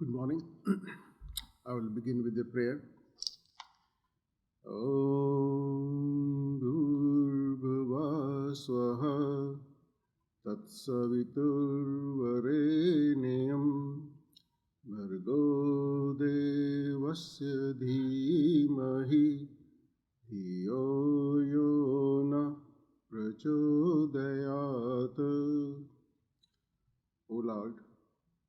Good morning. I will begin with a prayer. Om Bhurbhuva Swaha Tatsaviturvarenyam Bhargo Devasya Dhimahi Dhiyo Yo Na Prachodayat. O Lord,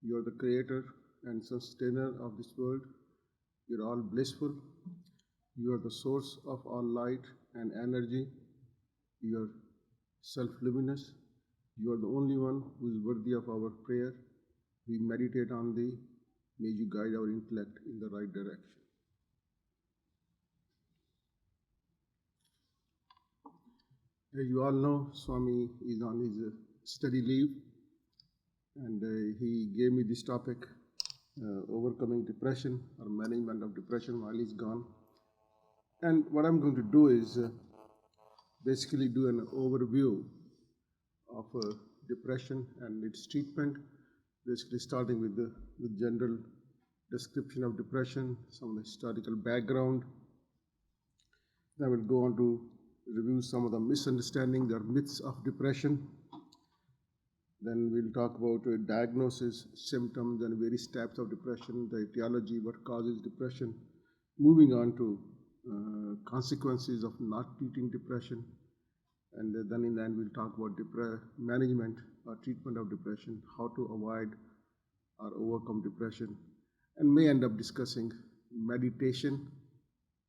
you are the creator and sustainer of this world. You are all blissful. You are the source of all light and energy. You are self-luminous. You are the only one who is worthy of our prayer. We meditate on thee. May you guide our intellect in the right direction. As you all know, Swami is on his study leave, and he gave me this topic, overcoming depression or management of depression while he's gone. And what I'm going to do is basically do an overview of depression and its treatment, basically starting with the general description of depression, some of the historical background. Then I will go on to review some of the misunderstandings or myths of depression. Then we'll talk about diagnosis, symptoms, and various types of depression, the etiology, what causes depression. Moving on to consequences of not treating depression. And then in the end, we'll talk about management or treatment of depression, how to avoid or overcome depression, and may end up discussing meditation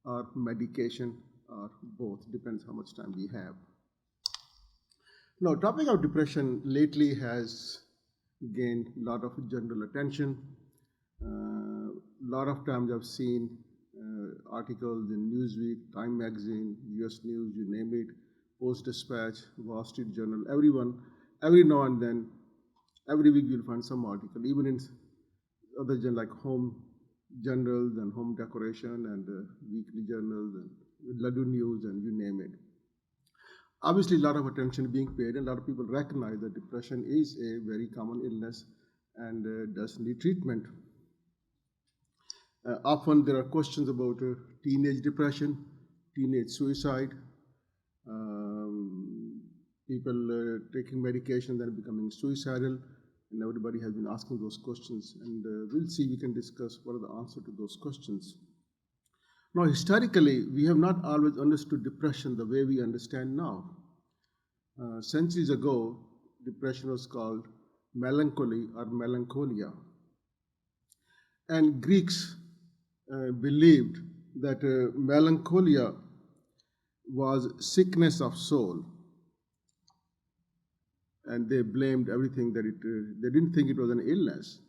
or medication or both, depends how much time we have. Now, topic of depression lately has gained a lot of general attention. A lot of times I've seen articles in Newsweek, Time Magazine, US News, you name it, Post-Dispatch, Wall Street Journal, every now and then, every week you'll find some article, even in other journals like home journals and home decoration and weekly journals and Laddu News and you name it. Obviously, a lot of attention being paid, and a lot of people recognize that depression is a very common illness and does need treatment. Often there are questions about teenage depression, teenage suicide, people taking medication then becoming suicidal, and everybody has been asking those questions, and we'll see, we can discuss what are the answers to those questions. Now, historically, we have not always understood depression the way we understand now. Centuries ago, depression was called melancholy or melancholia. And Greeks believed that melancholia was sickness of soul. And they blamed everything that they didn't think it was an illness.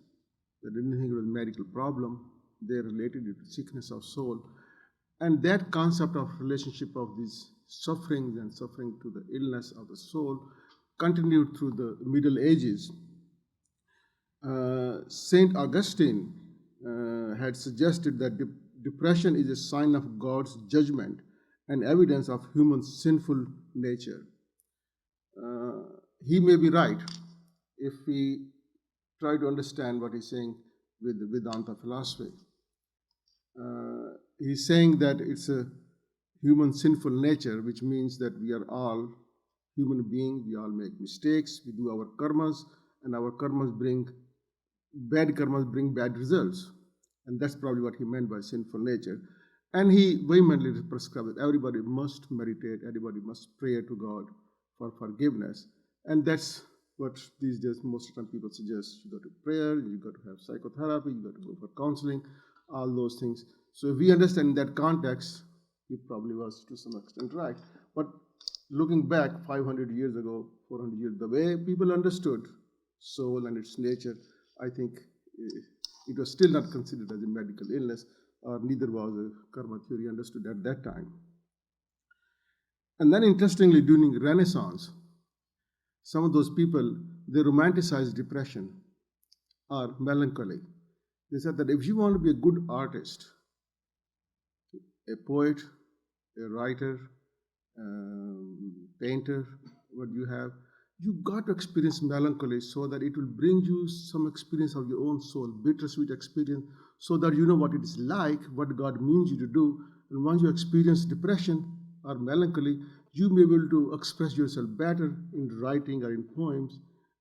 They didn't think it was a medical problem. They related it to sickness of soul. And that concept of relationship of these sufferings and suffering to the illness of the soul continued through the Middle Ages. Saint Augustine had suggested that depression is a sign of God's judgment and evidence of human sinful nature. He may be right if we try to understand what he's saying with the Vedanta philosophy. He's saying that it's a human sinful nature, which means that we are all human beings, we all make mistakes, we do our karmas, and our bad karmas bring bad results. And that's probably what he meant by sinful nature. And he vehemently prescribed that everybody must meditate, everybody must pray to God for forgiveness. And that's what these days most of the time people suggest. You go to prayer, you got to have psychotherapy, you got to go for counseling, all those things. So if we understand that context, he probably was to some extent right. But looking back 500 years ago, 400 years, the way people understood soul and its nature, I think it was still not considered as a medical illness, or neither was a karma theory understood at that time. And then interestingly, during Renaissance, some of those people, they romanticized depression or melancholy. They said that if you want to be a good artist, a poet, a writer, painter, what you have, You got to experience melancholy so that it will bring you some experience of your own soul, bittersweet experience, so that you know what it is like, what God means you to do. And once you experience depression or melancholy, you may be able to express yourself better in writing or in poems.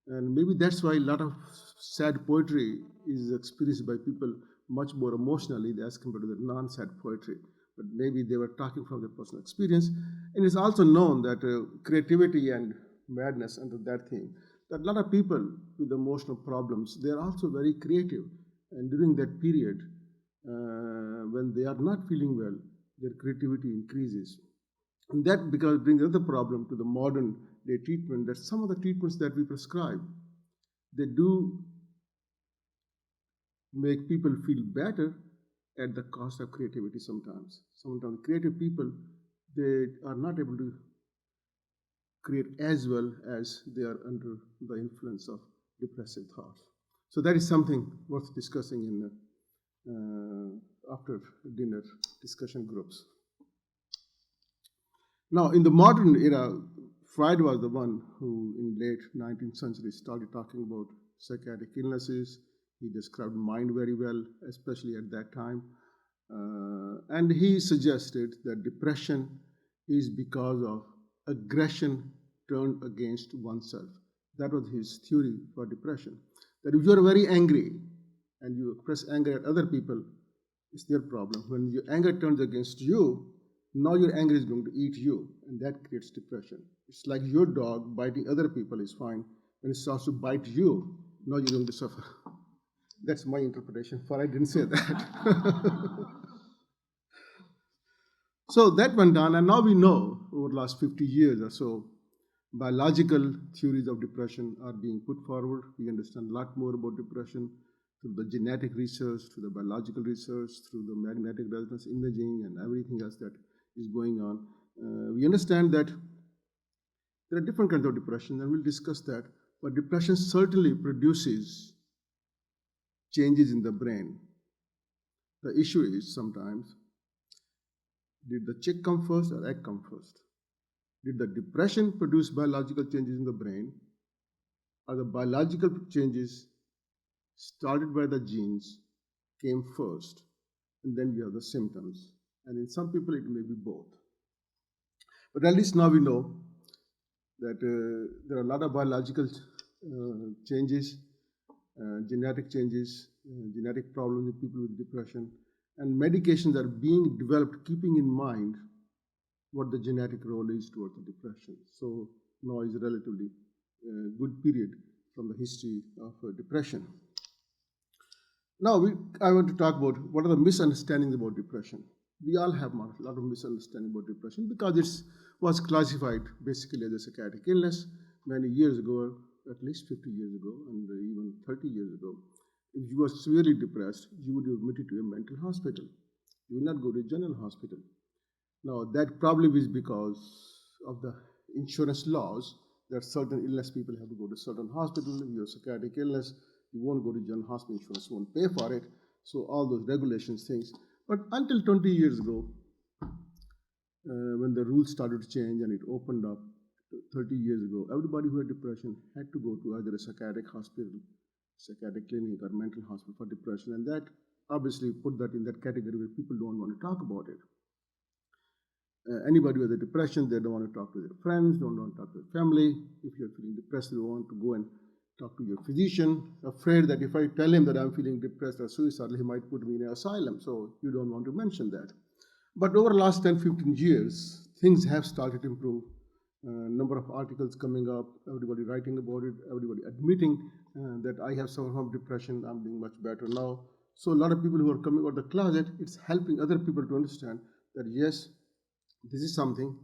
And maybe that's why a lot of sad poetry is experienced by people much more emotionally as compared to the non-sad poetry. But maybe they were talking from their personal experience. And it's also known that creativity and madness under that theme, that a lot of people with emotional problems, they are also very creative. And during that period, when they are not feeling well, their creativity increases. And that because brings another problem to the modern day treatment, that some of the treatments that we prescribe, they do make people feel better at the cost of creativity sometimes. Sometimes creative people, they are not able to create as well as they are under the influence of depressive thoughts. So that is something worth discussing in after dinner discussion groups. Now, in the modern era, Freud was the one who, in late 19th century, started talking about psychiatric illnesses. He described mind very well, especially at that time. And he suggested that depression is because of aggression turned against oneself. That was his theory for depression. That if you are very angry and you express anger at other people, it's their problem. When your anger turns against you, now your anger is going to eat you, and that creates depression. It's like your dog biting other people is fine. When it starts to bite you, now you're going to suffer. That's my interpretation, for I didn't say that. So that went on, and now we know over the last 50 years or so, biological theories of depression are being put forward. We understand a lot more about depression through the genetic research, through the biological research, through the magnetic resonance imaging, and everything else that is going on. We understand that there are different kinds of depression, and we'll discuss that. But depression certainly produces changes in the brain. The issue is sometimes, did the chick come first or egg come first? Did the depression produce biological changes in the brain, or the biological changes started by the genes came first, and then you have the symptoms? And in some people, it may be both. But at least now we know that there are a lot of biological changes, genetic changes, genetic problems in people with depression, and medications are being developed keeping in mind what the genetic role is towards the depression. So now is a relatively good period from the history of depression. Now I want to talk about what are the misunderstandings about depression. We all have a lot of misunderstanding about depression because it was classified basically as a psychiatric illness many years ago, at least 50 years ago, and even 30 years ago. If you were severely depressed, you would be admitted to a mental hospital. You will not go to a general hospital. Now, that probably is because of the insurance laws that certain illness people have to go to certain hospital. If you have psychiatric illness, you won't go to general hospital, insurance won't pay for it. So all those regulations, things. But until 20 years ago, when the rules started to change and it opened up 30 years ago, everybody who had depression had to go to either a psychiatric hospital, psychiatric clinic, or mental hospital for depression. And that obviously put that in that category where people don't want to talk about it. Anybody with a depression, they don't want to talk to their friends, don't want to talk to their family. If you're feeling depressed, you want to go and talk to your physician, afraid that if I tell him that I'm feeling depressed or suicidal, he might put me in an asylum. So you don't want to mention that. But over the last 10, 15 years, things have started to improve. Number of articles coming up, everybody writing about it, everybody admitting that I have suffered from depression, I'm doing much better now. So a lot of people who are coming out of the closet, it's helping other people to understand that yes, this is something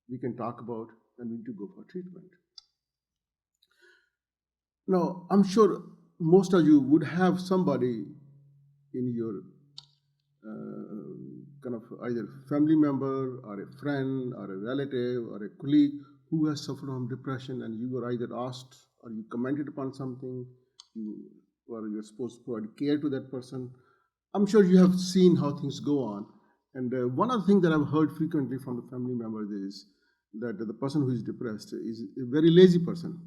we can talk about and we need to go for treatment. Now, I'm sure most of you would have somebody in your kind of either family member or a friend or a relative or a colleague who has suffered from depression, and you were either asked or you commented upon something, or you're supposed to provide care to that person. I'm sure you have seen how things go on. And one of the things that I've heard frequently from the family members is that the person who is depressed is a very lazy person.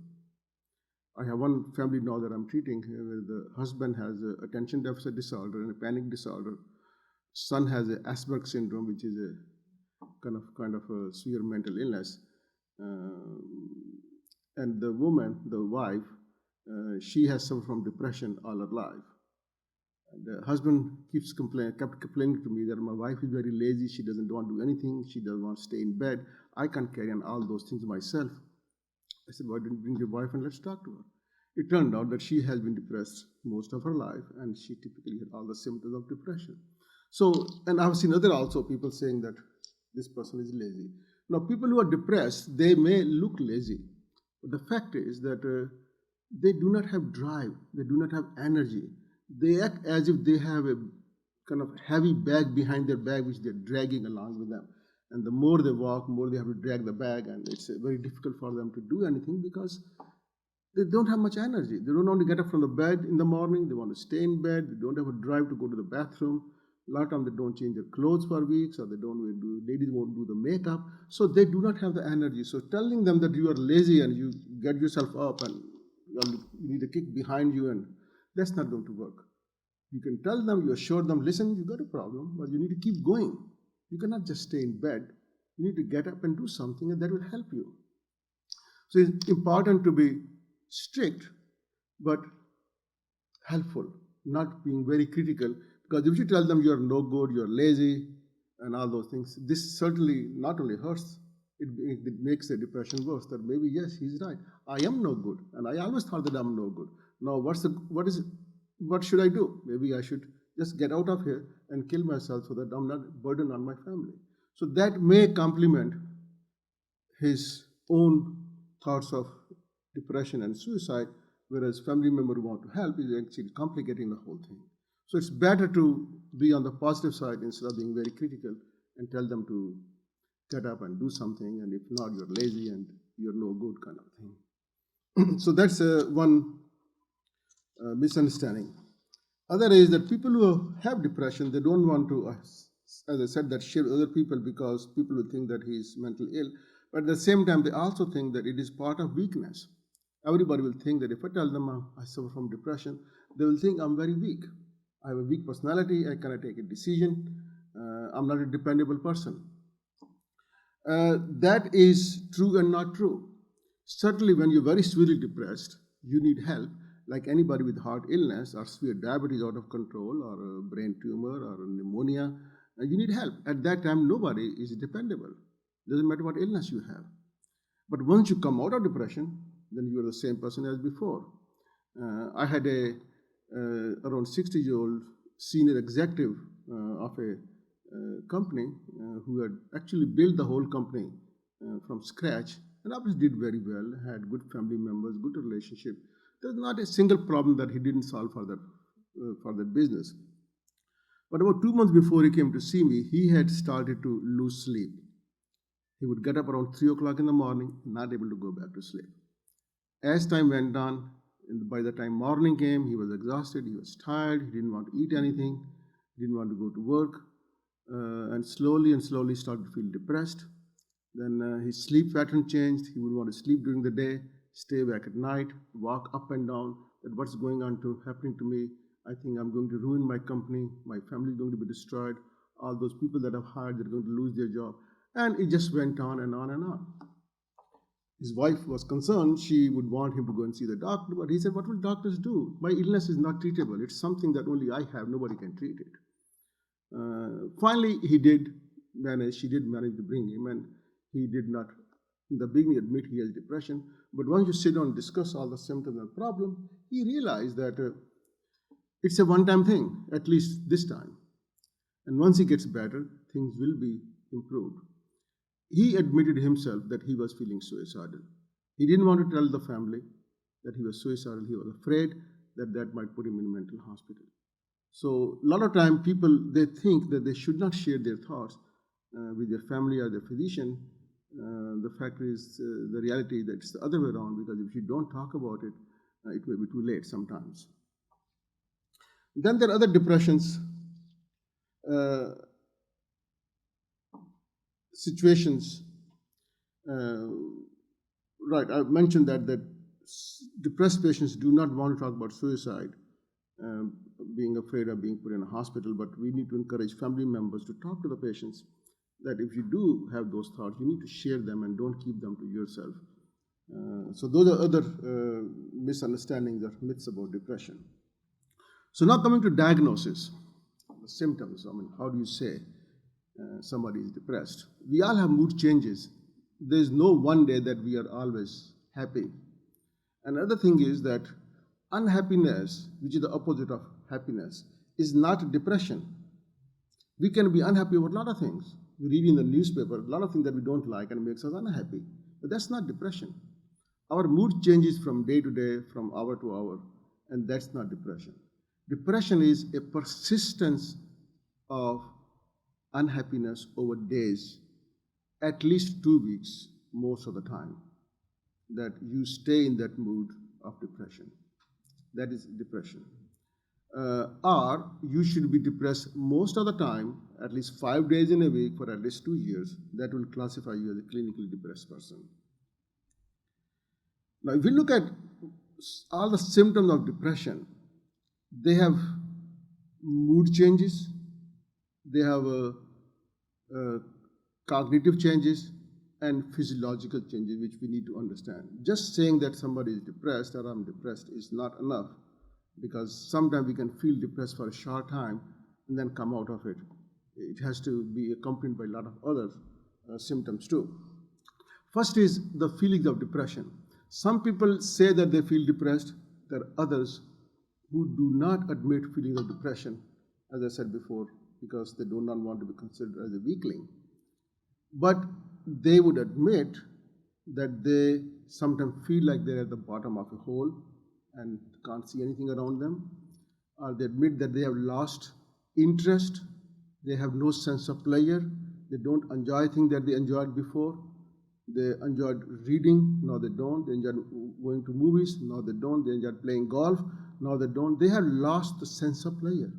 I have one family now that I'm treating where the husband has a attention deficit disorder and a panic disorder. Son has a Asperger's syndrome, which is a kind of a severe mental illness. And the woman, the wife, she has suffered from depression all her life. And the husband kept complaining to me that my wife is very lazy. She doesn't want to do anything. She doesn't want to stay in bed. I can't carry on all those things myself. I said, why don't you bring your wife and let's talk to her? It turned out that she has been depressed most of her life, and she typically had all the symptoms of depression. So, and I've seen other also people saying that this person is lazy. Now, people who are depressed, they may look lazy, but the fact is that they do not have drive, they do not have energy. They act as if they have a kind of heavy bag behind their back, which they're dragging along with them. And the more they walk, more they have to drag the bag, and it's very difficult for them to do anything because they don't have much energy. They don't want to get up from the bed in the morning. They want to stay in bed. They don't have a drive to go to the bathroom. A lot of times they don't change their clothes for weeks, or ladies won't do the makeup. So they do not have the energy. So telling them that you are lazy and you get yourself up and you need a kick behind you, and that's not going to work. You can tell them, you assure them, listen, you got a problem, but you need to keep going. You cannot just stay in bed. You need to get up and do something, and that will help you. So it's important to be strict, but helpful, not being very critical. Because if you tell them you're no good, you're lazy, and all those things, this certainly not only hurts, it makes the depression worse. That maybe, yes, he's right. I am no good, and I always thought that I'm no good. Now, what should I do? Maybe I should just get out of here and kill myself so that I'm not a burden on my family. So that may complement his own thoughts of depression and suicide, whereas family member who want to help is actually complicating the whole thing. So it's better to be on the positive side instead of being very critical and tell them to get up and do something, and if not, you're lazy and you're no good kind of thing. So that's one misunderstanding. Other is that people who have depression, they don't want to, as I said, that share other people because people will think that he is mentally ill. But at the same time, they also think that it is part of weakness. Everybody will think that if I tell them I suffer from depression, they will think I'm very weak. I have a weak personality, I cannot take a decision, I'm not a dependable person. That is true and not true. Certainly when you're very severely depressed, you need help, like anybody with heart illness or severe diabetes out of control or a brain tumor or a pneumonia, you need help. At that time, nobody is dependable. Doesn't matter what illness you have. But once you come out of depression, then you are the same person as before. I had a around 60-year-old senior executive of a company who had actually built the whole company from scratch, and obviously did very well, had good family members, good relationship. There's not a single problem that he didn't solve for that business. But about 2 months before he came to see me, he had started to lose sleep. He would get up around 3 o'clock in the morning, not able to go back to sleep. As time went on, by the time morning came, he was exhausted, he was tired, he didn't want to eat anything, he didn't want to go to work, and slowly started to feel depressed. Then his sleep pattern changed. He would want to sleep during the day, stay back at night, walk up and down, that what's going on happening to me. I think I'm going to ruin my company, my family is going to be destroyed, all those people that I've hired, they're going to lose their job. And it just went on and on and on. His wife was concerned. She would want him to go and see the doctor, but he said, what will doctors do? My illness is not treatable. It's something that only I have. Nobody can treat it. Finally, she did manage to bring him, and he did not, in the beginning, admit he has depression. But once you sit down and discuss all the symptoms and problem, he realized that it's a one-time thing, at least this time. And once he gets better, things will be improved. He admitted himself that he was feeling suicidal. He didn't want to tell the family that he was suicidal. He was afraid that that might put him in a mental hospital. So a lot of time people, they think that they should not share their thoughts with their family or their physician. The fact is, the reality that it's the other way around, because if you don't talk about it, it may be too late sometimes. Then there are other depressions, situations Uh, right, I mentioned that depressed patients do not want to talk about suicide, um, being afraid of being put in a hospital, but we need to encourage family members to talk to the patients that if you do have those thoughts, you need to share them and don't keep them to yourself. So those are other misunderstandings or myths about depression. So now coming to diagnosis, the symptoms. I mean, how do you say somebody is depressed? We all have mood changes. There is no one day that we are always happy. Another thing is that unhappiness, which is the opposite of happiness, is not depression. We can be unhappy about a lot of things. We read in the newspaper a lot of things that we don't like and makes us unhappy. But that's not depression. Our mood changes from day to day, from hour to hour, and that's not depression. Depression is a persistence of unhappiness over days, at least 2 weeks, most of the time, that you stay in that mood of depression. That is depression. Or you should be depressed most of the time, at least 5 days in a week for at least 2 years. That will classify you as a clinically depressed person. Now, if we look at all the symptoms of depression, they have mood changes, they have cognitive changes, and physiological changes, which we need to understand. Just saying that somebody is depressed or I'm depressed is not enough, because sometimes we can feel depressed for a short time and then come out of it. It has to be accompanied by a lot of other symptoms too. First is the feelings of depression. Some people say that they feel depressed. There are others who do not admit feelings of depression, as I said before, because they do not want to be considered as a weakling. But they would admit that they sometimes feel like they're at the bottom of a hole and can't see anything around them. Or they admit that they have lost interest, they have no sense of pleasure, they don't enjoy things that they enjoyed before. They enjoyed reading, now they don't. They enjoyed going to movies, now they don't. They enjoyed playing golf, now they don't. They have lost the sense of pleasure.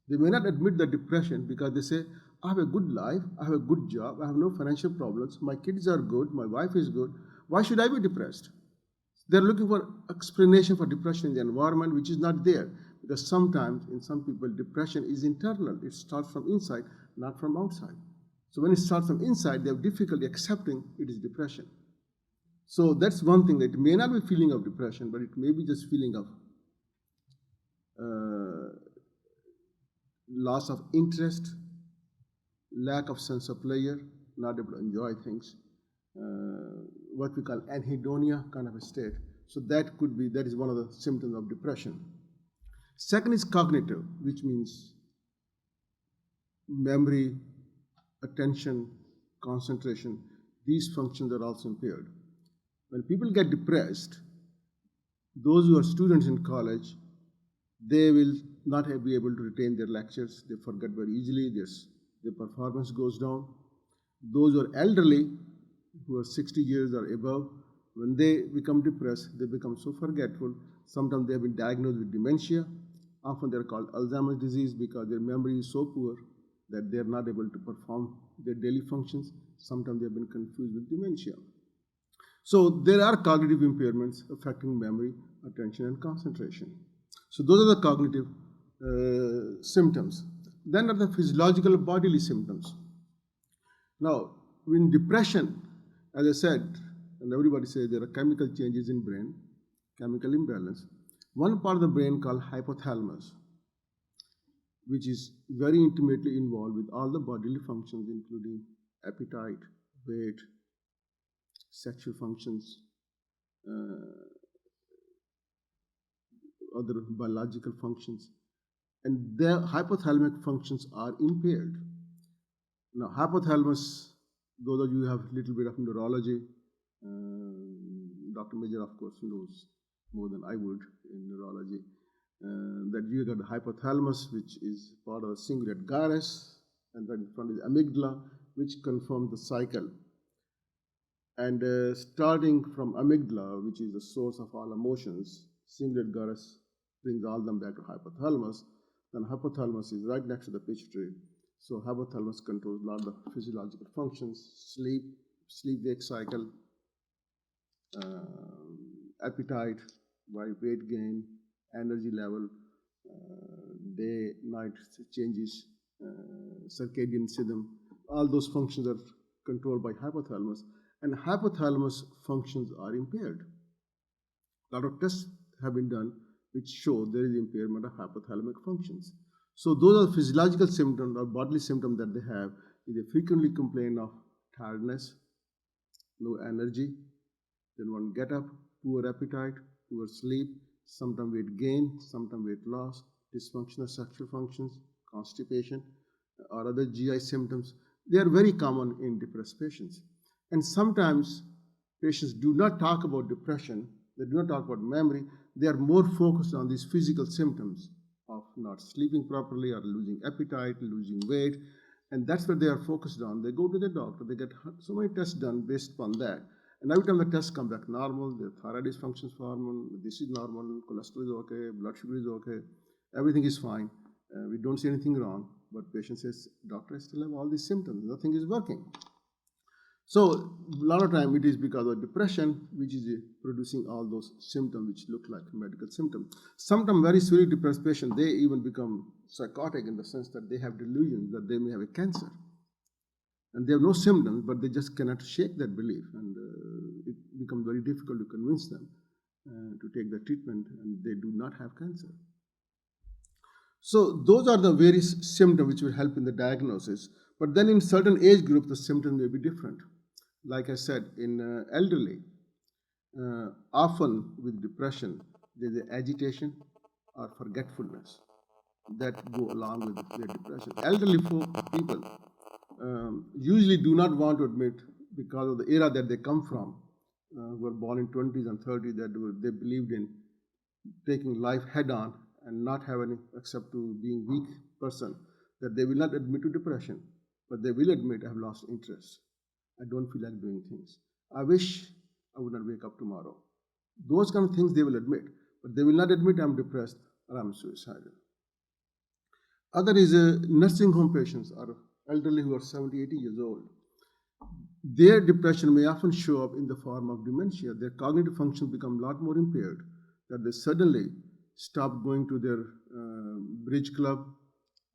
They may not admit the depression because they say, I have a good life, I have a good job, I have no financial problems, my kids are good, my wife is good. Why should I be depressed? They're looking for explanation for depression in the environment, which is not there. Because sometimes in some people, depression is internal. It starts from inside, not from outside. So when it starts from inside, they have difficulty accepting it is depression. So that's one thing, that it may not be feeling of depression, but it may be just feeling of loss of interest, lack of sense of pleasure, not able to enjoy things, what we call anhedonia kind of a state. So that is one of the symptoms of depression. Second is cognitive, which means memory, attention, concentration. These functions are also impaired. When people get depressed, those who are students in college, they will not be able to retain their lectures. They forget very easily. Their performance goes down. Those who are elderly, who are 60 years or above, when they become depressed, they become so forgetful. Sometimes they have been diagnosed with dementia. Often they're called Alzheimer's disease because their memory is so poor that they're not able to perform their daily functions. Sometimes they've been confused with dementia. So there are cognitive impairments affecting memory, attention, and concentration. So those are the cognitive symptoms. Then are the physiological bodily symptoms. Now, in depression, as I said, and everybody says there are chemical changes in brain, chemical imbalance. One part of the brain called hypothalamus, which is very intimately involved with all the bodily functions, including appetite, weight, sexual functions, other biological functions, and their hypothalamic functions are impaired. Now, hypothalamus, those of you who have a little bit of neurology, Dr. Major, of course, knows more than I would in neurology, that you got the hypothalamus, which is part of the cingulate gyrus, and then in front is amygdala, which confirms the cycle. And starting from amygdala, which is the source of all emotions, cingulate gyrus brings all them back to hypothalamus. Then hypothalamus is right next to the pituitary. So hypothalamus controls a lot of the physiological functions, sleep, sleep-wake cycle, appetite, by weight gain, energy level, day-night changes, circadian rhythm. All those functions are controlled by hypothalamus, and hypothalamus functions are impaired. A lot of tests have been done which show there is impairment of hypothalamic functions. So those are physiological symptoms or bodily symptoms that they have. They frequently complain of tiredness, no energy, they don't want to get up, poor appetite, poor sleep, sometimes weight gain, sometimes weight loss, dysfunctional sexual functions, constipation, or other GI symptoms. They are very common in depressed patients. And sometimes patients do not talk about depression, they do not talk about memory, they are more focused on these physical symptoms of not sleeping properly or losing appetite, losing weight, and that's what they are focused on. They go to the doctor, they get so many tests done based upon that. And every time the tests come back normal, the thyroid is functions normal, this is normal, cholesterol is okay, blood sugar is okay, everything is fine. We don't see anything wrong, but patient says, doctor, I still have all these symptoms, nothing is working. So a lot of time it is because of depression which is producing all those symptoms which look like medical symptoms. Sometimes very severely depressed patients, they even become psychotic in the sense that they have delusions that they may have a cancer. And they have no symptoms, but they just cannot shake that belief, and it becomes very difficult to convince them to take the treatment, and they do not have cancer. So those are the various symptoms which will help in the diagnosis. But then in certain age groups, the symptoms may be different. Like I said, in elderly, often with depression, there's agitation or forgetfulness that go along with their depression. Elderly people usually do not want to admit, because of the era that they come from, were born in 20s and 30s, that they believed in taking life head on and not have any except to being weak person, that they will not admit to depression, but they will admit, I have lost interest, I don't feel like doing things, I wish I would not wake up tomorrow. Those kind of things they will admit, but they will not admit I'm depressed or I'm suicidal. Other is nursing home patients or elderly who are 70, 80 years old. Their depression may often show up in the form of dementia. Their cognitive functions become a lot more impaired, that they suddenly stop going to their bridge club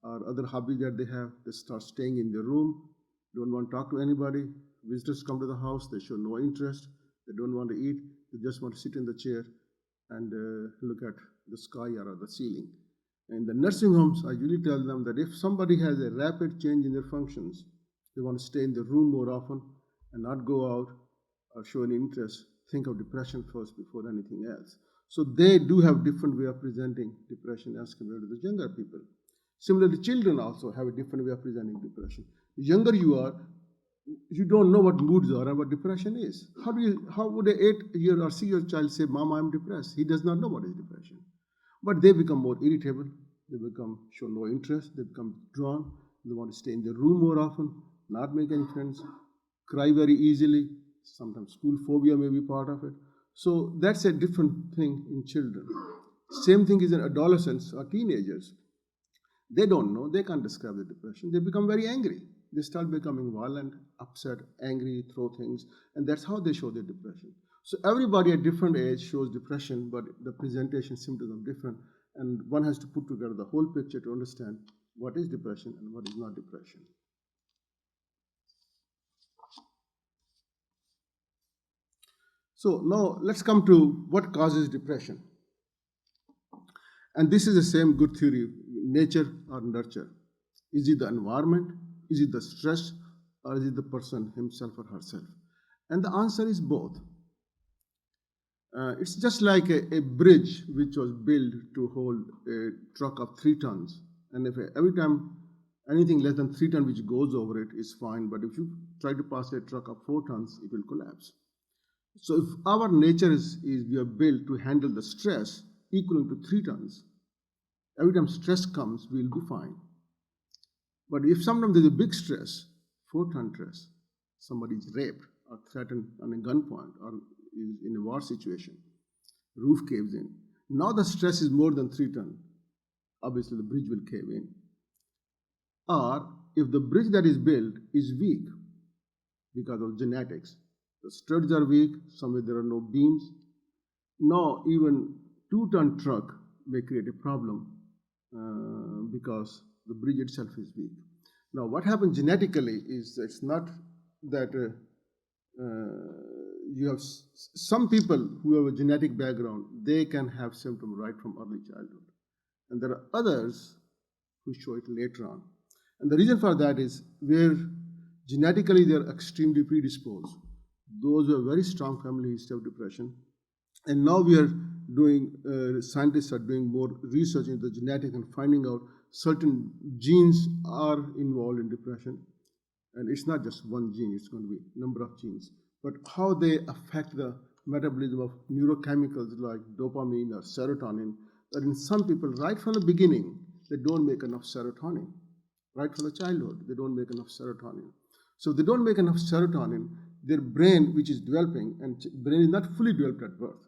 or other hobbies that they have. They start staying in their room, don't want to talk to anybody. Visitors come to the house, they show no interest, they don't want to eat, they just want to sit in the chair and look at the sky or the ceiling. In the nursing homes, I usually tell them that if somebody has a rapid change in their functions, they want to stay in the room more often and not go out or show any interest, think of depression first before anything else. So they do have different way of presenting depression as compared to the younger people. Similarly, children also have a different way of presenting depression. The younger you are, you don't know what moods are and what depression is. How would an 8-year or 6-year child say, Mom, I'm depressed? He does not know what is depression. But they become more irritable, they show no interest, they become drawn, they want to stay in their room more often, not make any friends, cry very easily, sometimes school phobia may be part of it. So that's a different thing in children. Same thing is in adolescents or teenagers. They don't know, they can't describe the depression, they become very angry. They start becoming violent, upset, angry, throw things, and that's how they show their depression. So everybody at different age shows depression, but the presentation symptoms are different, and one has to put together the whole picture to understand what is depression and what is not depression. So now let's come to what causes depression. And this is the same good theory, nature or nurture. Is it the environment? Is it the stress? Or is it the person himself or herself? And the answer is both. It's just like a bridge which was built to hold a truck of 3 tons. And if every time anything less than 3 tons which goes over it is fine, but if you try to pass a truck of 4 tons, it will collapse. So if our nature is we are built to handle the stress equal to 3 tons, every time stress comes, we will be fine. But if sometimes there's a big stress, 4-ton stress, somebody is raped or threatened on a gunpoint or is in a war situation, roof caves in. Now the stress is more than 3 tons. Obviously the bridge will cave in. Or if the bridge that is built is weak, because of genetics. The studs are weak, somewhere there are no beams. Now even 2-ton truck may create a problem because the bridge itself is weak. Now what happens genetically is it's not that you have some people who have a genetic background, they can have symptoms right from early childhood. And there are others who show it later on. And the reason for that is where genetically they are extremely predisposed. Those who have very strong family history of depression. And now we are doing, scientists are doing more research into the genetic and finding out certain genes are involved in depression. And it's not just one gene, it's going to be a number of genes. But how they affect the metabolism of neurochemicals like dopamine or serotonin, that in some people, right from the beginning, they don't make enough serotonin. Right from the childhood, they don't make enough serotonin. So if they don't make enough serotonin, their brain, which is developing, and brain is not fully developed at birth.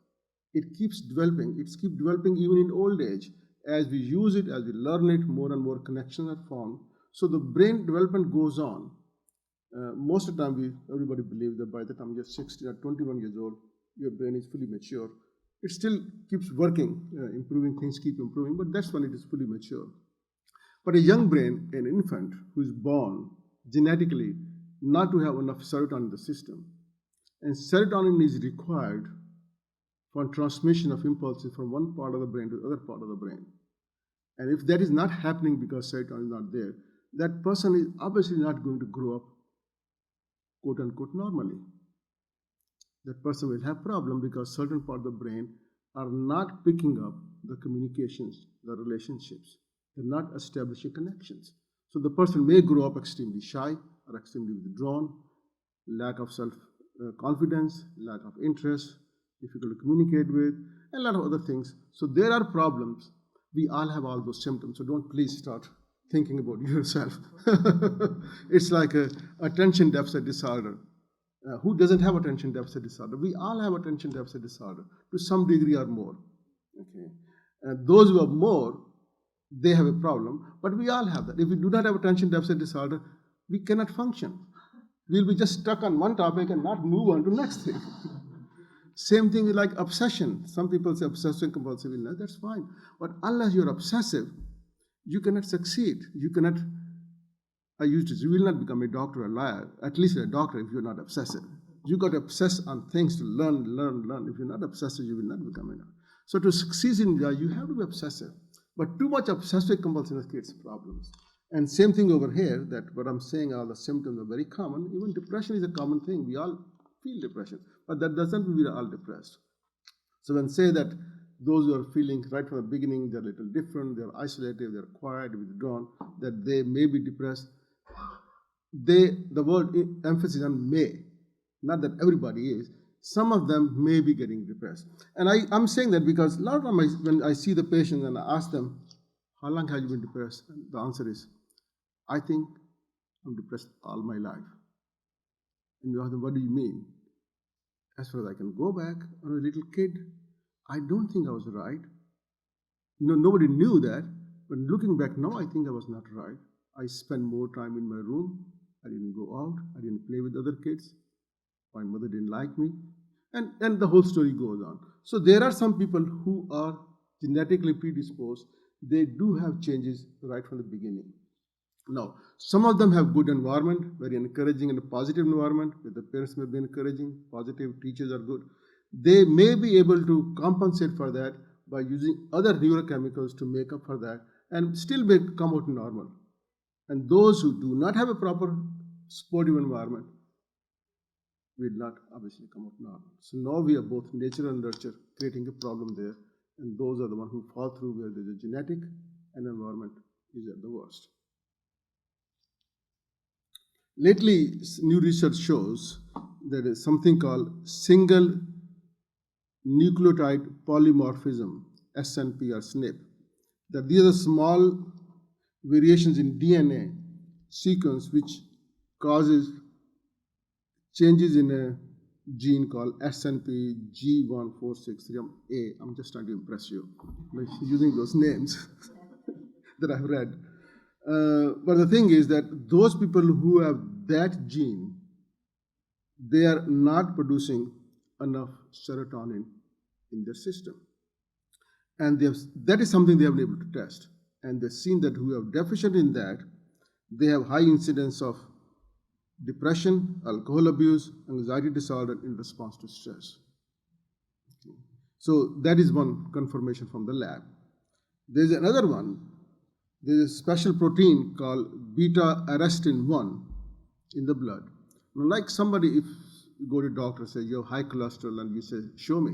It keeps developing. It keeps developing even in old age. As we use it, as we learn it, more and more connections are formed. So the brain development goes on. Most of the time, everybody believes that by the time you're 16 or 21 years old, your brain is fully mature. It still keeps working, improving, things keep improving, but that's when it is fully mature. But a young brain, an infant who is born genetically not to have enough serotonin in the system, and serotonin is required for transmission of impulses from one part of the brain to the other part of the brain. And if that is not happening because serotonin is not there, that person is obviously not going to grow up, quote unquote, normally. That person will have problem because certain parts of the brain are not picking up the communications, the relationships. They're not establishing connections. So the person may grow up extremely shy or extremely withdrawn, lack of self-confidence, lack of interest, difficult to communicate with, and a lot of other things. So there are problems. We all have all those symptoms, so don't please start thinking about yourself. It's like a attention deficit disorder. Who doesn't have attention deficit disorder? We all have attention deficit disorder to some degree or more. Okay, and those who have more, they have a problem, but we all have that. If we do not have attention deficit disorder, we cannot function. We'll be just stuck on one topic and not move on to the next thing. Same thing like obsession. Some people say obsessive compulsive illness, that's fine. But unless you're obsessive, you cannot succeed. You cannot, you will not become a doctor or a lawyer, at least a doctor if you're not obsessive. You got to obsess on things to learn. If you're not obsessive, you will not become a doctor. So to succeed in that, you have to be obsessive. But too much obsessive compulsiveness creates problems. And same thing over here, that what I'm saying, all the symptoms are very common. Even depression is a common thing. We all feel depression, but that doesn't mean we're all depressed. So when say that those who are feeling right from the beginning, they're a little different, they're isolated, they're quiet, withdrawn, that they may be depressed, the word emphasis on may, not that everybody is. Some of them may be getting depressed. And I'm saying that because a lot of times when I see the patient and I ask them, how long have you been depressed? And the answer is, I think I'm depressed all my life. And you ask them, what do you mean? As far as I can go back, when I was a little kid, I don't think I was right. No, nobody knew that. But looking back now, I think I was not right. I spent more time in my room. I didn't go out. I didn't play with other kids. My mother didn't like me. And the whole story goes on. So there are some people who are genetically predisposed. They do have changes right from the beginning. Now, some of them have good environment, very encouraging and a positive environment, where the parents may be encouraging, positive, teachers are good. They may be able to compensate for that by using other neurochemicals to make up for that and still may come out normal. And those who do not have a proper supportive environment will not obviously come out normal. So now we have both nature and nurture creating a problem there, and those are the ones who fall through where there's a genetic and environment is at the worst. Lately, new research shows there is something called single nucleotide polymorphism, SNP or SNP, that these are small variations in DNA sequence which causes changes in a gene called SNP G1463A. I'm just trying to impress you by using those names that I've read. But the thing is that those people who have that gene they are not producing enough serotonin in their system. And that is something they have been able to test. And they've seen that who are deficient in that, they have high incidence of depression, alcohol abuse, anxiety disorder in response to stress. So that is one confirmation from the lab. There's another one. There's a special protein called beta-arrestin 1 in the blood. Now, like somebody, if you go to a doctor and say you have high cholesterol and you say, show me.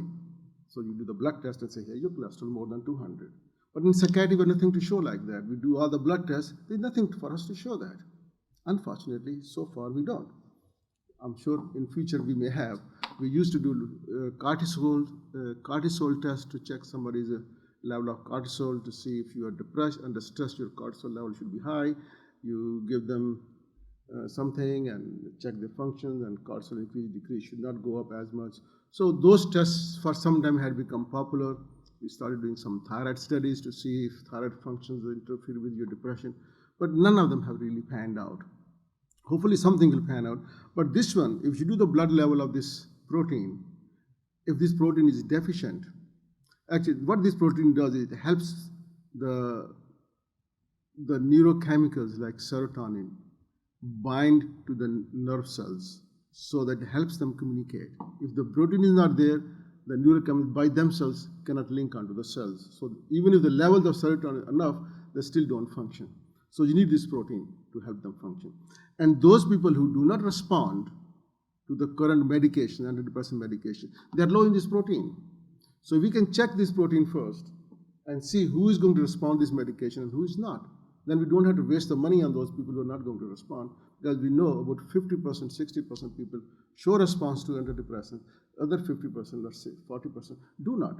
So you do the blood test and say, hey, your cholesterol more than 200. But in psychiatry, we have nothing to show like that. We do all the blood tests. There's nothing for us to show that. Unfortunately, so far we don't. I'm sure in future we may have. We used to do cortisol test to check somebody's level of cortisol to see if you are depressed, under stress, your cortisol level should be high. You give them something and check the functions, and cortisol increase, decrease should not go up as much. So those tests for some time had become popular. We started doing some thyroid studies to see if thyroid functions interfere with your depression, but none of them have really panned out. Hopefully something will pan out. But this one, if you do the blood level of this protein, if this protein is deficient, actually what this protein does is it helps the neurochemicals like serotonin bind to the nerve cells so that it helps them communicate. If the protein is not there, the neurochemicals by themselves cannot link onto the cells. So even if the levels of serotonin are enough, they still don't function. So you need this protein to help them function. And those people who do not respond to the current medication, antidepressant medication, they are low in this protein. So we can check this protein first and see who is going to respond to this medication and who is not. Then we don't have to waste the money on those people who are not going to respond, because we know about 50%, 60% people show response to antidepressants, other 50%, let's say 40%, do not.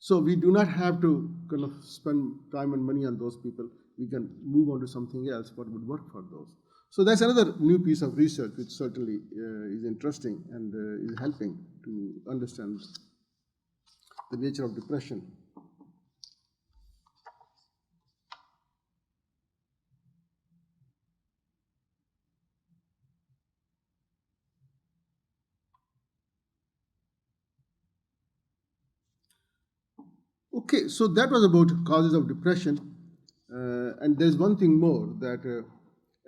So we do not have to kind of spend time and money on those people. We can move on to something else what would work for those. So that's another new piece of research which certainly is interesting and is helping to understand the nature of depression. Okay, so that was about causes of depression. And there's one thing more that,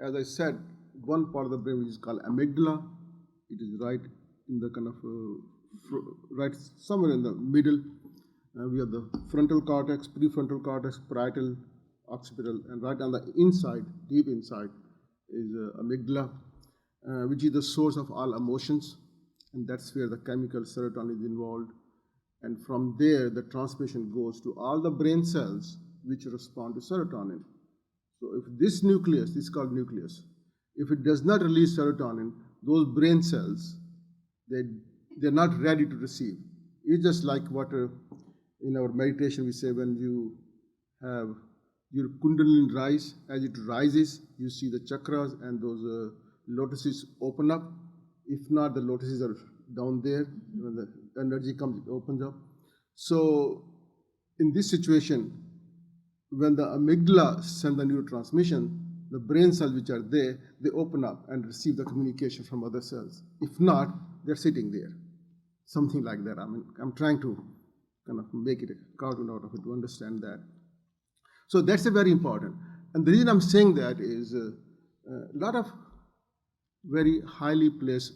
as I said, one part of the brain which is called amygdala. It is right in the kind of, right somewhere in the middle. We have the frontal cortex, prefrontal cortex, parietal, occipital, and right on the inside, deep inside, is amygdala, which is the source of all emotions. And that's where the chemical serotonin is involved. And from there, the transmission goes to all the brain cells which respond to serotonin. So if this nucleus, this is called nucleus, if it does not release serotonin, those brain cells, they're not ready to receive. It's just like what in our meditation we say, when you have your kundalini rise, as it rises, you see the chakras and those lotuses open up. If not, the lotuses are down there. When the energy comes, it opens up. So in this situation, when the amygdala sends the neurotransmission, the brain cells which are there, they open up and receive the communication from other cells. If not, they're sitting there. Something like that. I mean, I'm trying to kind of make it a cartoon out of it to understand that. So that's a very important. And the reason I'm saying that is a lot of very highly placed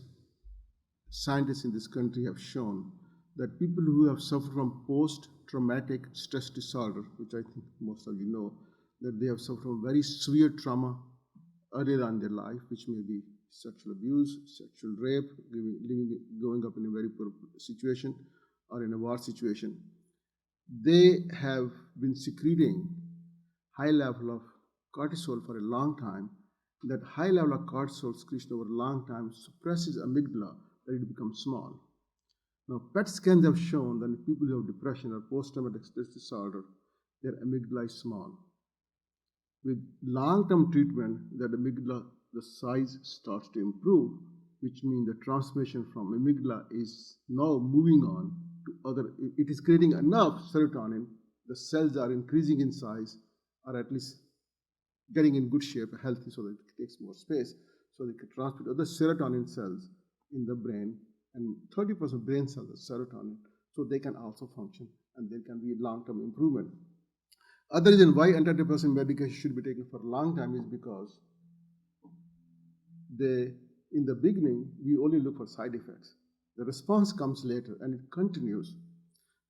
scientists in this country have shown that people who have suffered from post-traumatic stress disorder, which I think most of you know, that they have suffered from very severe trauma earlier on in their life, which may be sexual abuse, sexual rape, growing up in a very poor situation or in a war situation. They have been secreting high level of cortisol for a long time. That high level of cortisol secretion over a long time suppresses amygdala, that it becomes small. Now, PET scans have shown that in people who have depression or post-traumatic stress disorder, their amygdala is small. With long-term treatment, that amygdala, the size starts to improve, which means the transmission from amygdala is now moving on to other, it is creating enough serotonin, the cells are increasing in size, or at least getting in good shape, healthy, so that it takes more space, so they can transmit other serotonin cells in the brain, and 30% brain cells are serotonin, so they can also function, and there can be long-term improvement. Other reason why antidepressant medication should be taken for a long time is because in the beginning, we only look for side effects. The response comes later, and it continues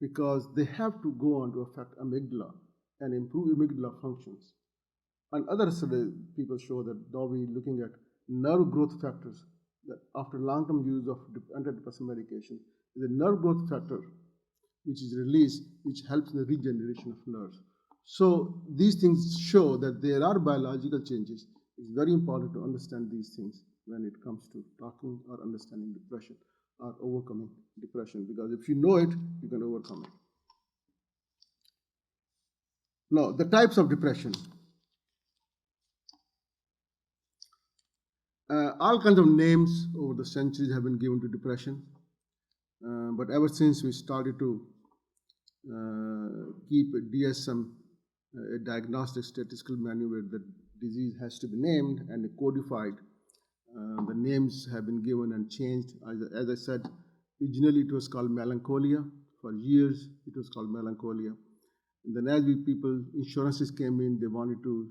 because they have to go on to affect amygdala and improve amygdala functions. And other studies, people show that now we're looking at nerve growth factors, that after long-term use of antidepressant medication, the nerve growth factor which is released, which helps in the regeneration of nerves. So these things show that there are biological changes. It's very important to understand these things when it comes to talking or understanding depression or overcoming depression, because if you know it, you can overcome it. Now, the types of depression. All kinds of names over the centuries have been given to depression, but ever since we started to keep a DSM, a diagnostic statistical manual where the disease has to be named and codified, the names have been given and changed. As I said, originally it was called melancholia. For years it was called melancholia. And then as insurances came in, they wanted to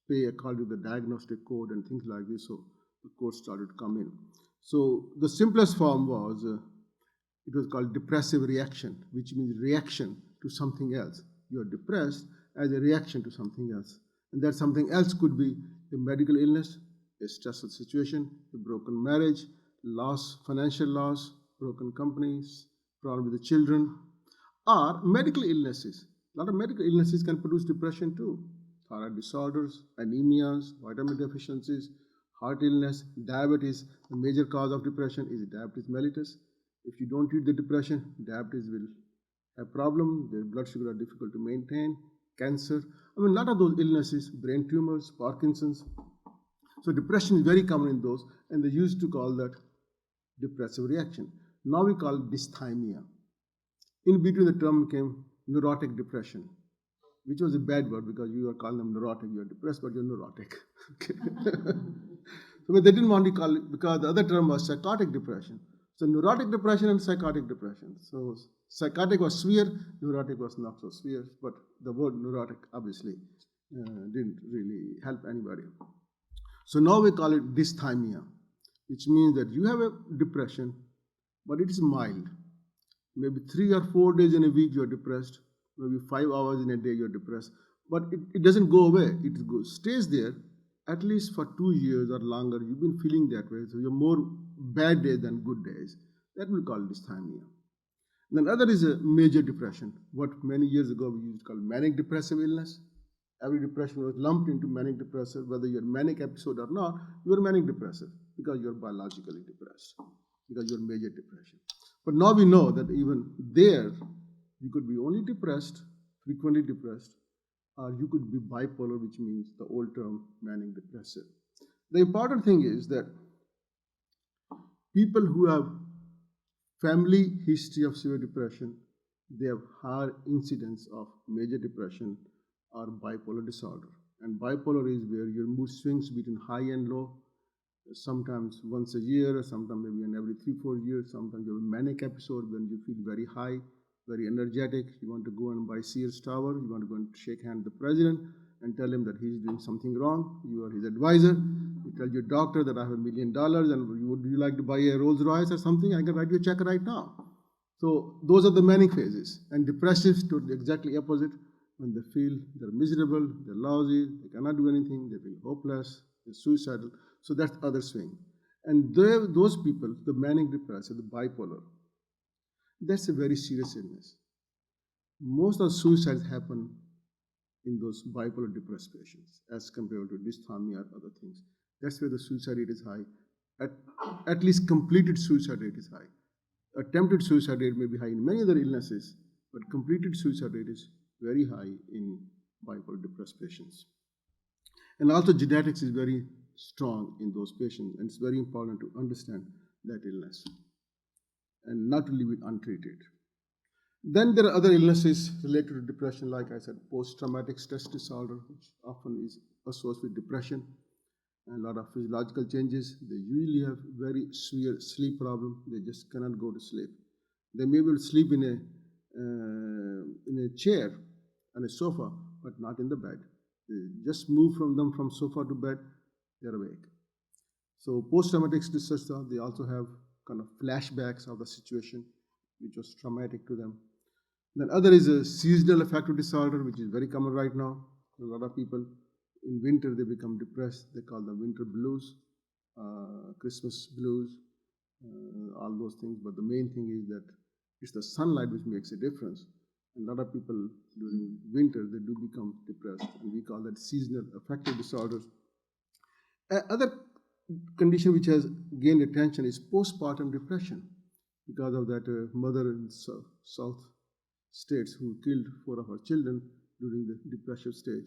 pay according to the diagnostic code and things like this, so the code started to come in. So the simplest form was, it was called depressive reaction, which means reaction to something else. You are depressed as a reaction to something else. And that something else could be a medical illness, a stressful situation, a broken marriage, financial loss, broken companies, problem with the children, or medical illnesses. A lot of medical illnesses can produce depression too. Thyroid disorders, anemias, vitamin deficiencies, heart illness, diabetes. The major cause of depression is diabetes mellitus. If you don't treat the depression, diabetes will have problem. The blood sugar are difficult to maintain. Cancer. A lot of those illnesses, brain tumors, Parkinson's. So depression is very common in those, and they used to call that depressive reaction. Now we call it dysthymia. In between the term came neurotic depression, which was a bad word because you are calling them neurotic. You are depressed, but you're neurotic. So but they didn't want to call it because the other term was psychotic depression. So neurotic depression and psychotic depression. So psychotic was severe, neurotic was not so severe, but the word neurotic obviously didn't really help anybody. So now we call it dysthymia, which means that you have a depression, but it is mild. Maybe 3 or 4 days in a week you are depressed, maybe 5 hours in a day you are depressed, but it doesn't go away. It stays there at least for 2 years or longer. You've been feeling that way, so you're more bad days than good days. That we call dysthymia. Then other is a major depression, what many years ago we used to call manic depressive illness. Every depression was lumped into manic depressive. Whether you're manic episode or not, you're manic depressive because you're biologically depressed, because you're major depression. But now we know that even there, you could be only depressed, frequently depressed, or you could be bipolar, which means the old term manic depressive. The important thing is that people who have family history of severe depression, they have higher incidence of major depression or bipolar disorder. And bipolar is where your mood swings between high and low, sometimes once a year, sometimes maybe in every 3-4 years. Sometimes you have a manic episode when you feel very high, very energetic. You want to go and buy Sears Tower. You want to go and shake hands with the president and tell him that he's doing something wrong. You are his advisor. You tell your doctor that I have $1 million and would you like to buy a Rolls Royce or something? I can write you a check right now. So those are the manic phases. And depressive to the exactly opposite. When they feel they're miserable, they're lousy, they cannot do anything, they feel hopeless, they're suicidal. So that's the other swing. And those people, the manic depressive, the bipolar, that's a very serious illness. Most of suicides happen in those bipolar depressed patients as compared to dysthymia or other things. That's where the suicide rate is high. At least completed suicide rate is high. Attempted suicide rate may be high in many other illnesses, but completed suicide rate is very high in bipolar depressed patients. And also genetics is very strong in those patients, and it's very important to understand that illness and not to leave it untreated. Then there are other illnesses related to depression, like I said, post-traumatic stress disorder, which often is associated with depression. a lot of physiological changes. They usually have very severe sleep problem. They just cannot go to sleep. They may be able to sleep in a chair and a sofa, but not in the bed. They just move from sofa to bed, they're awake. So post-traumatic stress disorder, they also have kind of flashbacks of the situation which was traumatic to them. Then other is a seasonal affective disorder, which is very common right now. A lot of people in winter they become depressed. They call them winter blues, Christmas blues, all those things. But the main thing is that it's the sunlight which makes a difference. And a lot of people during winter they do become depressed, and we call that seasonal affective disorders. Other condition which has gained attention is postpartum depression, because of that mother in South states who killed 4 of her children during the depressive stage.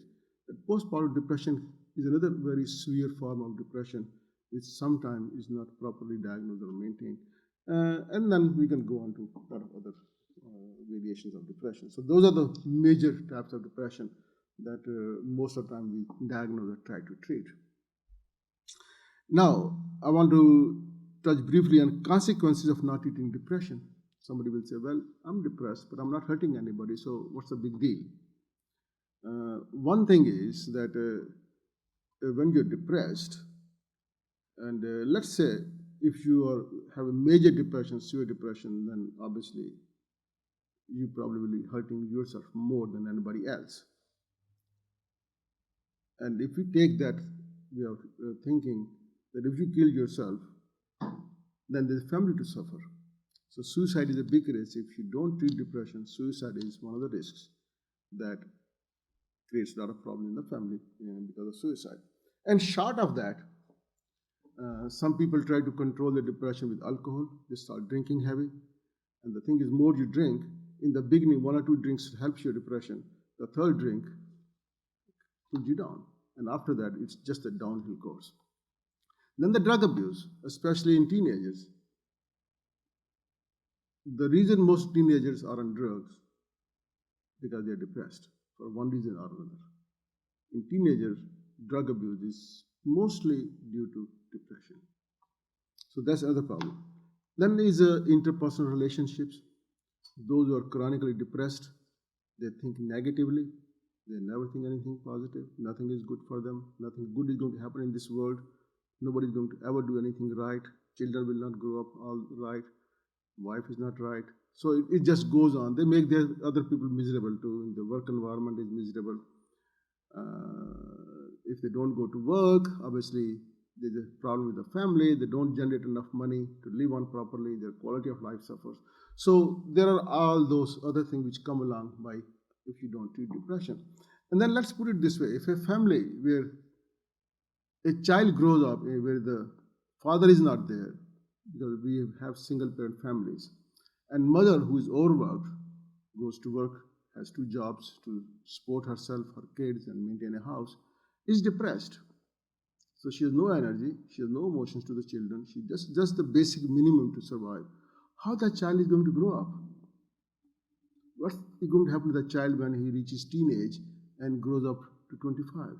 That postpartum depression is another very severe form of depression, which sometimes is not properly diagnosed or maintained. And then we can go on to a lot of other variations of depression. So those are the major types of depression that most of the time we diagnose or try to treat. Now, I want to touch briefly on consequences of not treating depression. Somebody will say, well, I'm depressed, but I'm not hurting anybody, so what's the big deal? One thing is that when you're depressed, and let's say if you have a major depression, severe depression, then obviously you probably will be hurting yourself more than anybody else. And if you take that way of thinking that if you kill yourself, then there's family to suffer. So suicide is a big risk. If you don't treat depression, suicide is one of the risks that creates a lot of problem in the family because of suicide. And short of that, some people try to control the depression with alcohol. They start drinking heavy. And the thing is, more you drink, in the beginning, 1 or 2 drinks helps your depression. The third drink pulls you down. And after that, it's just a downhill course. Then the drug abuse, especially in teenagers. The reason most teenagers are on drugs because they're depressed for one reason or another. In teenagers, drug abuse is mostly due to depression. So that's another problem. Then there is interpersonal relationships. Those who are chronically depressed, they think negatively. They never think anything positive. Nothing is good for them. Nothing good is going to happen in this world. Nobody is going to ever do anything right. Children will not grow up all right. Wife is not right. So it just goes on. They make their other people miserable too. The work environment is miserable. If they don't go to work, obviously there's a problem with the family. They don't generate enough money to live on properly. Their quality of life suffers. So there are all those other things which come along by if you don't treat depression. And then let's put it this way. If a family where a child grows up where the father is not there, because we have single parent families, and mother who is overworked goes to work, has 2 jobs to support herself, her kids, and maintain a house, is depressed. So she has no energy, she has no emotions to the children, she just the basic minimum to survive. How that child is going to grow up? What's going to happen to the child when he reaches teenage and grows up to 25?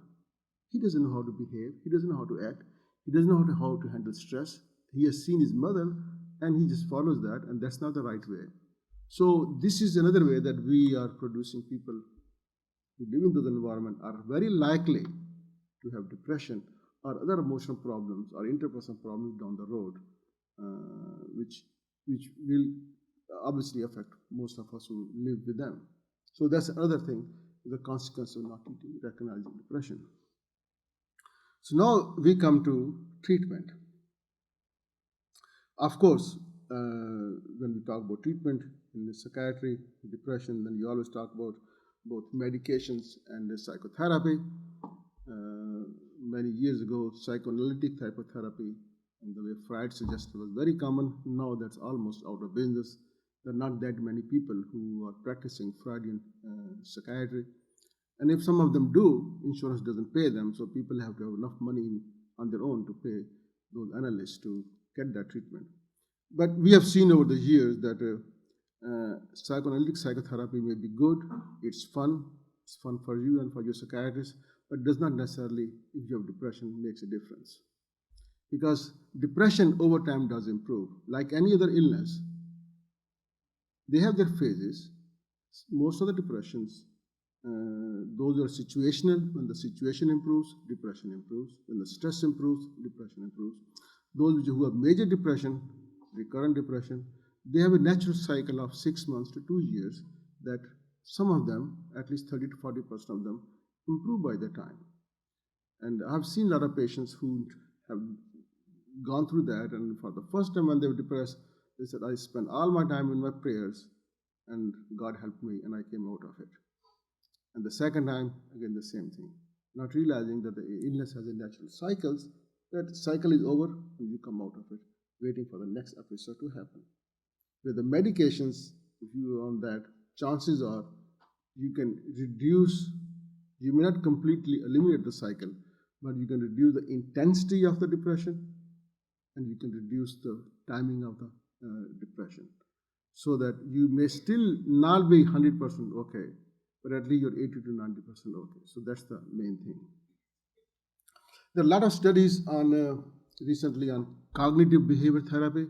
He doesn't know how to behave, he doesn't know how to act, he doesn't know how to handle stress. He has seen his mother and he just follows that, and that's not the right way. So this is another way that we are producing people who live in those environments are very likely to have depression or other emotional problems or interpersonal problems down the road, which will obviously affect most of us who live with them. So that's another thing, the consequence of not recognizing depression. So now we come to treatment. Of course, when we talk about treatment in the psychiatry, depression, then you always talk about both medications and psychotherapy. Many years ago, psychoanalytic psychotherapy, and the way Freud suggested, was very common. Now that's almost out of business. There are not that many people who are practicing Freudian psychiatry. And if some of them do, insurance doesn't pay them, so people have to have enough money on their own to pay those analysts to get that treatment. But we have seen over the years that psychoanalytic psychotherapy may be good, it's fun for you and for your psychiatrist, but does not necessarily, if you have depression, makes a difference. Because depression over time does improve. Like any other illness, they have their phases. Most of the depressions, those are situational. When the situation improves, depression improves. When the stress improves, depression improves. Those who have major depression, recurrent depression, they have a natural cycle of 6 months to 2 years that some of them, at least 30 to 40% of them, improve by the time. And I've seen a lot of patients who have gone through that, and for the first time when they were depressed, they said, I spent all my time in my prayers, and God helped me, and I came out of it. And the second time, again, the same thing. Not realizing that the illness has a natural cycles, that cycle is over, and you come out of it, waiting for the next episode to happen. With the medications, if you are on that, chances are you can reduce, you may not completely eliminate the cycle, but you can reduce the intensity of the depression, and you can reduce the timing of the depression, so that you may still not be 100% okay, but at least you're 80 to 90% okay. So that's the main thing. There are a lot of studies on recently on cognitive behavior therapy.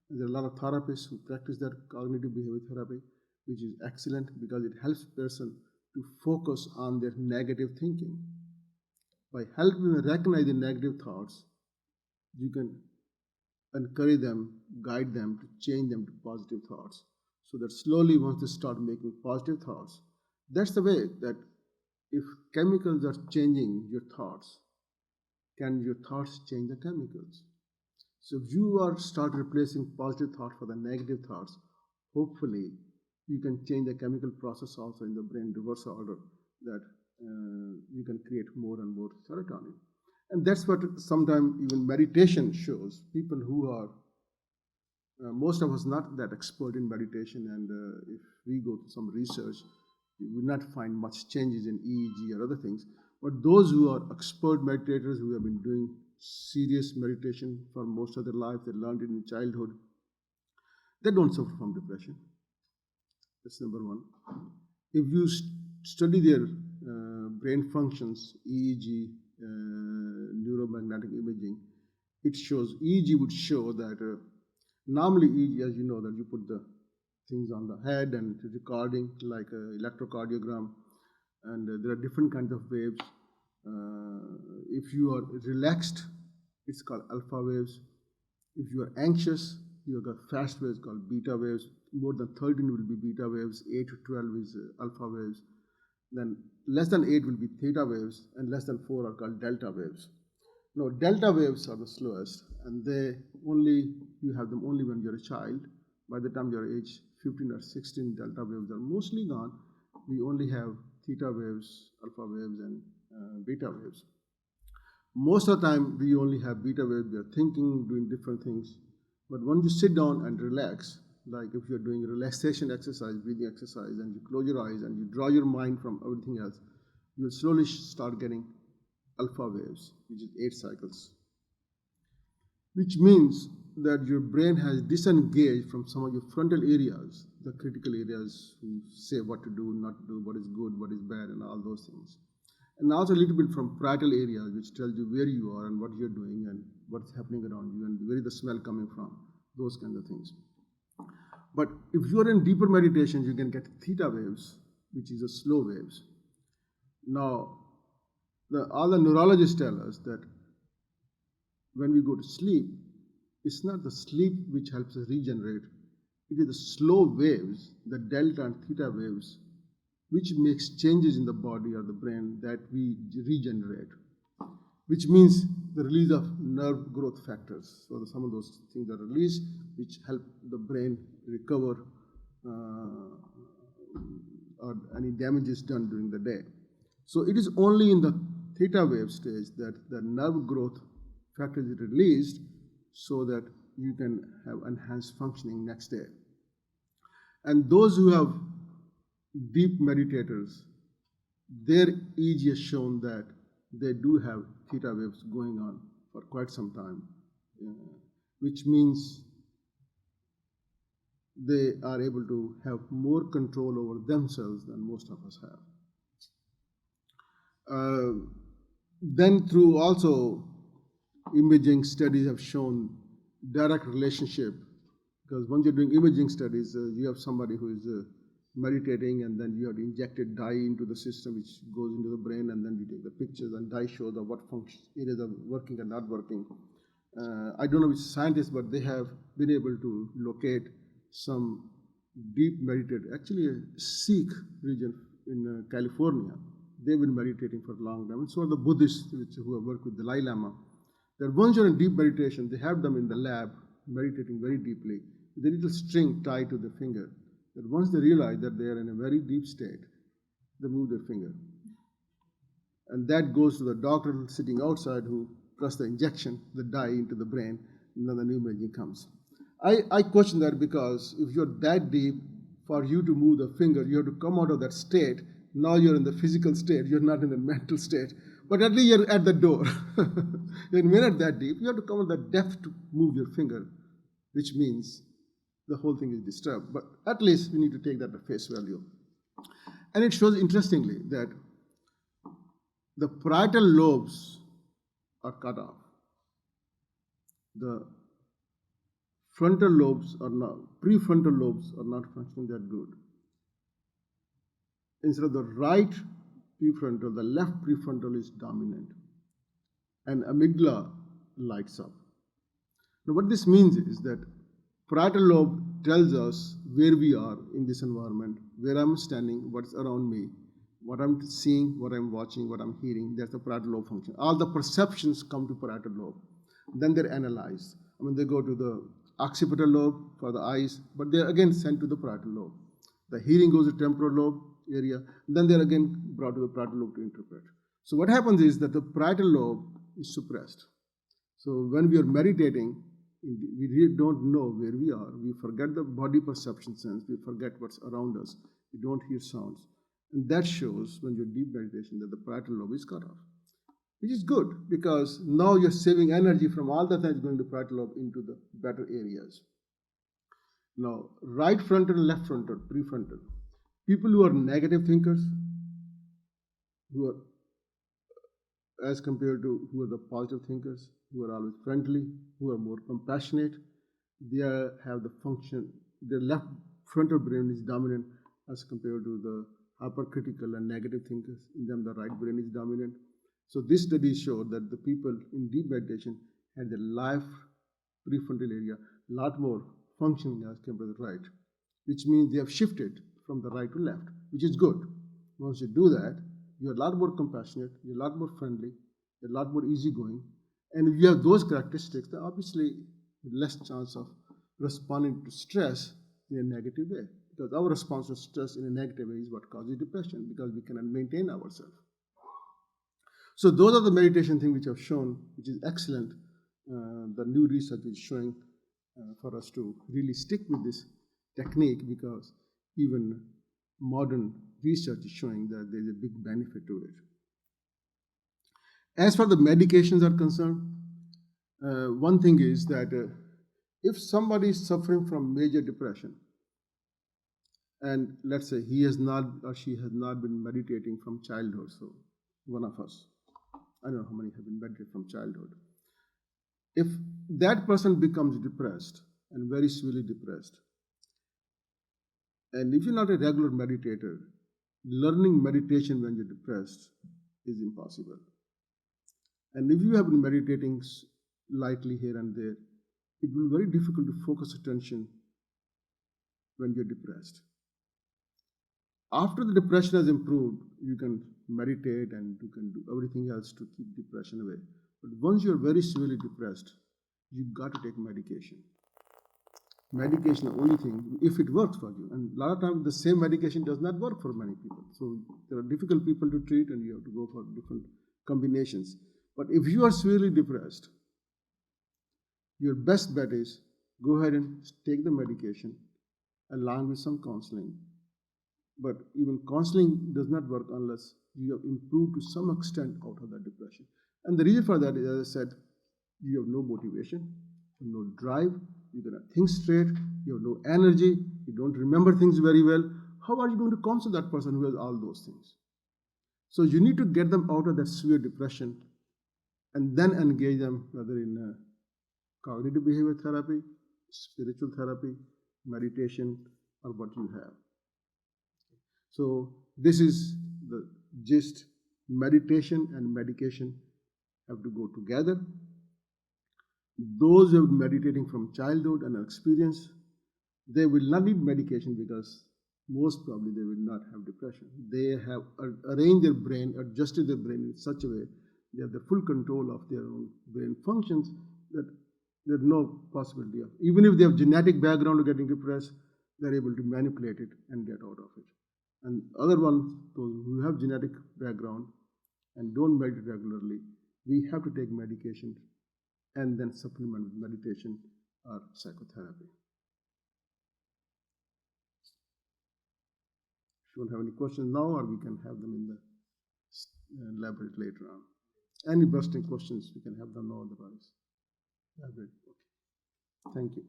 There are a lot of therapists who practice that cognitive behavior therapy, which is excellent because it helps person to focus on their negative thinking. By helping them recognize the negative thoughts, you can encourage them, guide them to change them to positive thoughts. So that slowly, once they start making positive thoughts, that's the way that if chemicals are changing your thoughts, can your thoughts change the chemicals? So if you are start replacing positive thoughts for the negative thoughts, hopefully you can change the chemical process also in the brain reverse order, that you can create more and more serotonin. And that's what sometimes even meditation shows. People who are, most of us not that expert in meditation, and if we go to some research, you will not find much changes in EEG or other things. But those who are expert meditators who have been doing serious meditation for most of their life, they learned it in childhood, they don't suffer from depression. That's number one. If you study their brain functions, EEG, neuromagnetic imaging, it shows, EEG would show that normally EEG, as you know, that you put the things on the head and recording like an electrocardiogram, and there are different kinds of waves. If you are relaxed, it's called alpha waves. If you are anxious, you have got fast waves called beta waves. More than 13 will be beta waves, 8 to 12 is alpha waves. Then less than 8 will be theta waves, and less than 4 are called delta waves. Now, delta waves are the slowest, and you have them only when you're a child. By the time you're age 15 or 16, delta waves are mostly gone. We only have theta waves, alpha waves, and beta waves. Most of the time, we only have beta waves. We are thinking, doing different things. But when you sit down and relax, like if you're doing relaxation exercise, breathing exercise, and you close your eyes and you draw your mind from everything else, you'll slowly start getting alpha waves, which is 8 cycles. Which means that your brain has disengaged from some of your frontal areas, the critical areas who say what to do, not to do, what is good, what is bad, and all those things. And also a little bit from parietal areas, which tells you where you are and what you're doing and what's happening around you and where is the smell coming from, those kinds of things. But if you are in deeper meditation, you can get theta waves, which is a slow waves. Now, all the neurologists tell us that when we go to sleep, it's not the sleep which helps us regenerate. It is the slow waves, the delta and theta waves, which makes changes in the body or the brain that we regenerate, which means the release of nerve growth factors. So some of those things are released, which help the brain recover or any damages done during the day. So it is only in the theta wave stage that the nerve growth factor is released so that you can have enhanced functioning next day. And those who have deep meditators, their EEG has shown that they do have theta waves going on for quite some time, which means they are able to have more control over themselves than most of us have. Uh, then through also imaging studies have shown direct relationship, because once you're doing imaging studies, you have somebody who is meditating, and then you have to inject a dye into the system which goes into the brain, and then you take the pictures, and dye shows of what functions areas are working and not working. I don't know which scientists, but they have been able to locate some deep meditated, actually a Sikh region in California. They've been meditating for a long time. And so are the Buddhists who have worked with the Dalai Lama. That once you're in deep meditation, they have them in the lab meditating very deeply with a little string tied to the finger. That once they realize that they are in a very deep state, they move their finger. And that goes to the doctor sitting outside who press the injection, the dye into the brain, and then the new imaging comes. I question that, because if you're that deep, for you to move the finger, you have to come out of that state. Now you're in the physical state, you're not in the mental state. But at least you're at the door. You're not that deep. You have to come out of that depth to move your finger, which means the whole thing is disturbed. But at least we need to take that at face value. And it shows, interestingly, that the parietal lobes are cut off. The frontal lobes are not, prefrontal lobes are not functioning that good. Instead of the right prefrontal, the left prefrontal is dominant, and amygdala lights up. Now, what this means is that parietal lobe tells us where we are in this environment, where I'm standing, what's around me, what I'm seeing, what I'm watching, what I'm hearing. That's the parietal lobe function. All the perceptions come to parietal lobe. Then they're analyzed. I mean, they go to the occipital lobe for the eyes, but they're again sent to the parietal lobe. The hearing goes to temporal lobe area, then they're again brought to the parietal lobe to interpret. So what happens is that the parietal lobe is suppressed. So when we are meditating, we really don't know where we are. We forget the body perception sense. We forget what's around us. We don't hear sounds. And that shows, when you're deep meditation, that the parietal lobe is cut off, which is good, because now you're saving energy from all the things going to parietal lobe into the better areas. Now, right frontal and left frontal, prefrontal. People who are negative thinkers, who are, as compared to who are the positive thinkers, who are always friendly, who are more compassionate, they have the function, their left frontal brain is dominant as compared to the hypercritical and negative thinkers. In them, the right brain is dominant. So this study showed that the people in deep meditation had the left prefrontal area a lot more functioning as compared to the right, which means they have shifted from the right to left, which is good. Once you do that, you're a lot more compassionate, you're a lot more friendly, you're a lot more easygoing. And if you have those characteristics, then obviously less chance of responding to stress in a negative way. Because our response to stress in a negative way is what causes depression, because we cannot maintain ourselves. So those are the meditation things which I've shown, which is excellent. The new research is showing for us to really stick with this technique, because even modern research is showing that there's a big benefit to it. As far as the medications are concerned, one thing is that if somebody is suffering from major depression, and let's say he has not or she has not been meditating from childhood, so one of us, I don't know how many have been meditating from childhood. If that person becomes depressed and very severely depressed, and if you're not a regular meditator, learning meditation when you're depressed is impossible. And if you have been meditating lightly here and there, it will be very difficult to focus attention when you're depressed. After the depression has improved, you can meditate and you can do everything else to keep depression away. But once you're very severely depressed, you've got to take medication. Medication is the only thing, if it works for you. And a lot of times the same medication does not work for many people. So there are difficult people to treat, and you have to go for different combinations. But if you are severely depressed, your best bet is go ahead and take the medication along with some counseling. But even counseling does not work unless you have improved to some extent out of that depression. And the reason for that is, as I said, you have no motivation, no drive, you cannot think straight, you have no energy, you don't remember things very well. How are you going to counsel that person who has all those things? So you need to get them out of that severe depression and then engage them whether in cognitive behavior therapy, spiritual therapy, meditation, or what you have. So this is the gist. Meditation and medication have to go together. Those who are meditating from childhood and experience, they will not need medication because most probably they will not have depression. They have arranged their brain, adjusted their brain in such a way they have the full control of their own brain functions that there's no possibility of, even if they have genetic background of getting depressed, they're able to manipulate it and get out of it. And other ones, those who have genetic background and don't meditate regularly, we have to take medication and then supplement with meditation or psychotherapy. If you don't have any questions now, or we can have them in the laboratory later on. Any bursting questions, we can have them now, otherwise. Okay. Thank you.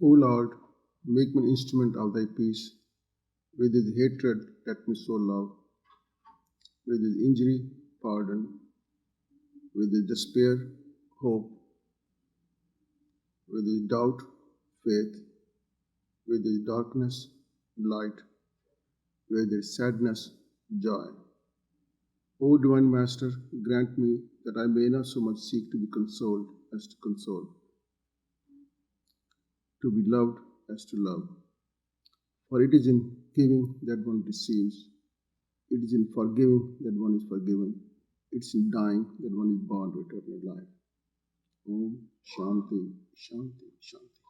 O Lord, make me an instrument of thy peace. With his hatred, let me so love. With his injury, pardon. With his despair, hope. With his doubt, faith. With his darkness, light. With his sadness, joy. O Divine Master, grant me that I may not so much seek to be consoled as to console, to be loved as to love. For it is in giving that one receives, it is in forgiving that one is forgiven, it is in dying that one is born to eternal life. Om Shanti, Shanti, Shanti.